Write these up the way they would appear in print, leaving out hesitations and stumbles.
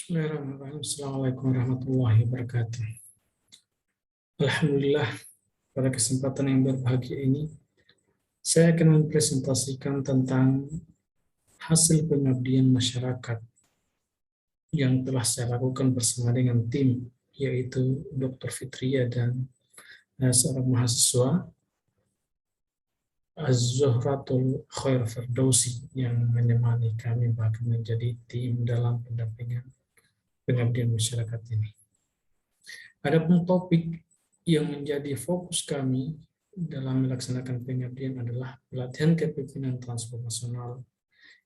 Bismillahirrahmanirrahim. Assalamualaikum warahmatullahi wabarakatuh. Alhamdulillah, pada kesempatan yang berbahagia ini, saya akan mempresentasikan tentang hasil pengabdian masyarakat yang telah saya lakukan bersama dengan tim, yaitu Dr. Fitria dan seorang mahasiswa, Az-Zuhratul Khair Firdausi, yang menemani kami bahkan menjadi tim dalam pendampingan pengabdian masyarakat ini. Adapun topik yang menjadi fokus kami dalam melaksanakan pengabdian adalah pelatihan kepemimpinan transformasional,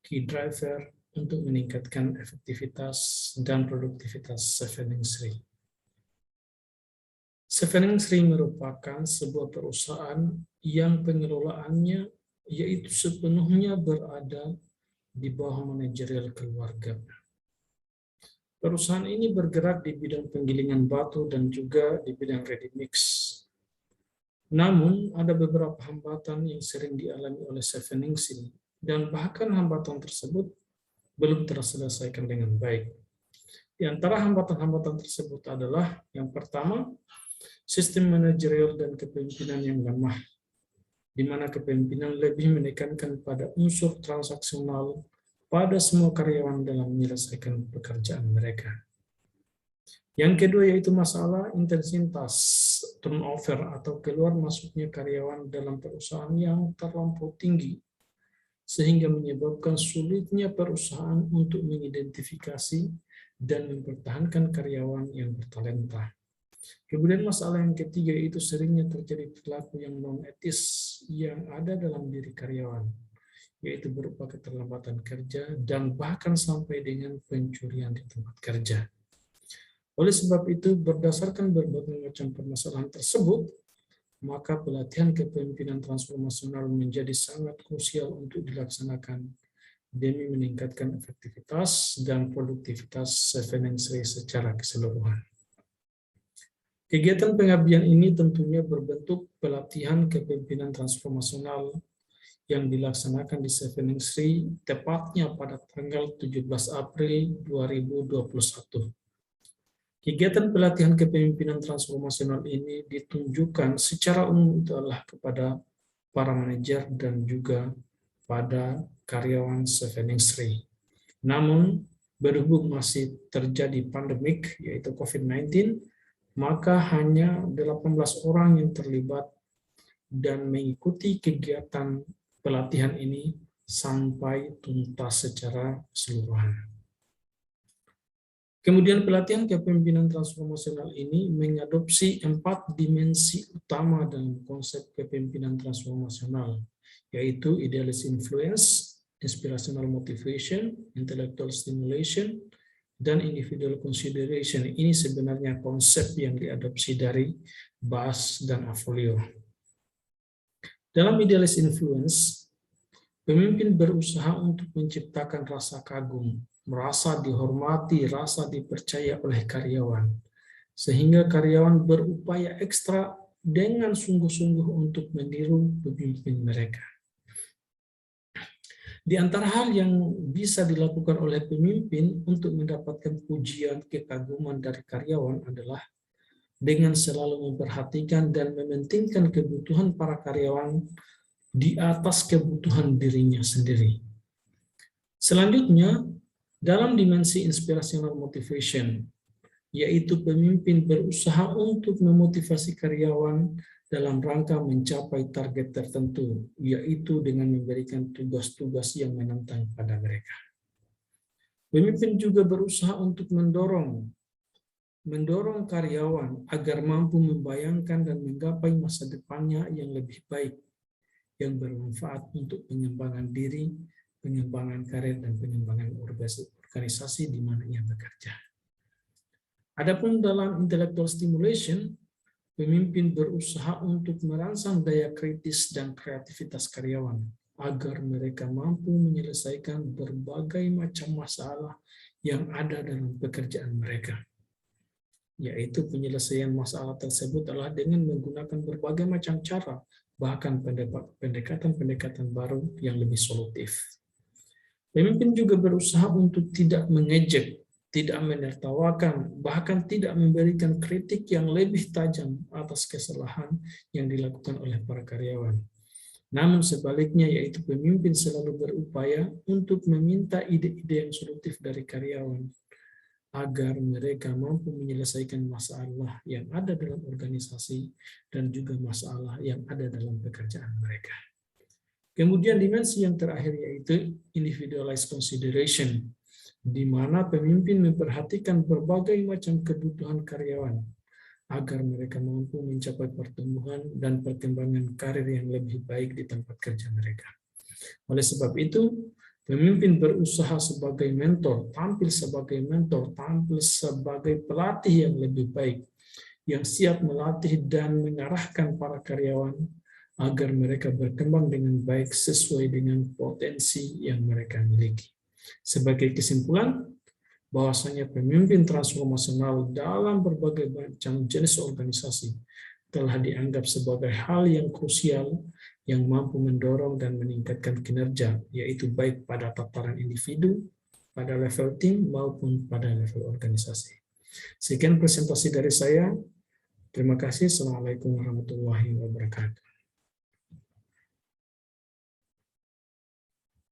key driver untuk meningkatkan efektivitas dan produktivitas Seveningsri. Seveningsri merupakan sebuah perusahaan yang pengelolaannya yaitu sepenuhnya berada di bawah manajerial keluarga. Perusahaan ini bergerak di bidang penggilingan batu dan juga di bidang ready mix. Namun, ada beberapa hambatan yang sering dialami oleh Seveningsri, dan bahkan hambatan tersebut belum terselesaikan dengan baik. Di antara hambatan-hambatan tersebut adalah yang pertama, sistem manajerial dan kepemimpinan yang lemah, di mana kepemimpinan lebih menekankan pada unsur transaksional pada semua karyawan dalam menyelesaikan pekerjaan mereka. Yang kedua yaitu masalah intensitas turnover atau keluar masuknya karyawan dalam perusahaan yang terlampau tinggi, sehingga menyebabkan sulitnya perusahaan untuk mengidentifikasi dan mempertahankan karyawan yang bertalenta. Kemudian masalah yang ketiga yaitu seringnya terjadi perilaku yang non-etis yang ada dalam diri karyawan, yaitu berupa keterlambatan kerja dan bahkan sampai dengan pencurian di tempat kerja. Oleh sebab itu, berdasarkan berbagai macam permasalahan tersebut, maka pelatihan kepemimpinan transformasional menjadi sangat krusial untuk dilaksanakan demi meningkatkan efektivitas dan produktivitas Seveningsri secara keseluruhan. Kegiatan pengabdian ini tentunya berbentuk pelatihan kepemimpinan transformasional yang dilaksanakan di Seveningsri tepatnya pada tanggal 17 April 2021. Kegiatan pelatihan kepemimpinan transformasional ini ditunjukkan secara umum itu adalah kepada para manajer dan juga pada karyawan Seveningsri. Namun, berhubung masih terjadi pandemik, yaitu COVID-19, maka hanya 18 orang yang terlibat dan mengikuti kegiatan pelatihan ini sampai tuntas secara keseluruhan. Kemudian pelatihan kepemimpinan transformasional ini mengadopsi 4 dimensi utama dalam konsep kepemimpinan transformasional, yaitu idealis influence, inspirational motivation, intellectual stimulation, dan individual consideration. Ini sebenarnya konsep yang diadopsi dari Bass dan Avolio. Dalam idealis influence, pemimpin berusaha untuk menciptakan rasa kagum, merasa dihormati, rasa dipercaya oleh karyawan, sehingga karyawan berupaya ekstra dengan sungguh-sungguh untuk meniru pemimpin mereka. Di antara hal yang bisa dilakukan oleh pemimpin untuk mendapatkan pujian kekaguman dari karyawan adalah dengan selalu memperhatikan dan mementingkan kebutuhan para karyawan di atas kebutuhan dirinya sendiri. Selanjutnya, dalam dimensi inspirational motivation, yaitu pemimpin berusaha untuk memotivasi karyawan dalam rangka mencapai target tertentu, yaitu dengan memberikan tugas-tugas yang menantang pada mereka. Pemimpin juga berusaha untuk mendorong karyawan agar mampu membayangkan dan menggapai masa depannya yang lebih baik, yang bermanfaat untuk pengembangan diri, pengembangan karir, dan pengembangan organisasi di mana ia bekerja. Adapun dalam intellectual stimulation, pemimpin berusaha untuk merangsang daya kritis dan kreativitas karyawan agar mereka mampu menyelesaikan berbagai macam masalah yang ada dalam pekerjaan mereka. Yaitu penyelesaian masalah tersebut adalah dengan menggunakan berbagai macam cara, bahkan pendekatan-pendekatan baru yang lebih solutif. Pemimpin juga berusaha untuk tidak mengejek, tidak menertawakan, bahkan tidak memberikan kritik yang lebih tajam atas kesalahan yang dilakukan oleh para karyawan. Namun sebaliknya, yaitu pemimpin selalu berupaya untuk meminta ide-ide yang solutif dari karyawan agar mereka mampu menyelesaikan masalah yang ada dalam organisasi dan juga masalah yang ada dalam pekerjaan mereka. Kemudian dimensi yang terakhir yaitu individualized consideration, di mana pemimpin memperhatikan berbagai macam kebutuhan karyawan agar mereka mampu mencapai pertumbuhan dan perkembangan karir yang lebih baik di tempat kerja mereka. Oleh sebab itu, pemimpin berusaha sebagai mentor, tampil sebagai pelatih yang lebih baik, yang siap melatih dan mengarahkan para karyawan agar mereka berkembang dengan baik sesuai dengan potensi yang mereka miliki. Sebagai kesimpulan, bahwasanya pemimpin transformasional dalam berbagai macam jenis organisasi telah dianggap sebagai hal yang krusial yang mampu mendorong dan meningkatkan kinerja, yaitu baik pada tataran individu, pada level tim, maupun pada level organisasi. Sekian presentasi dari saya. Terima kasih. Assalamualaikum warahmatullahi wabarakatuh.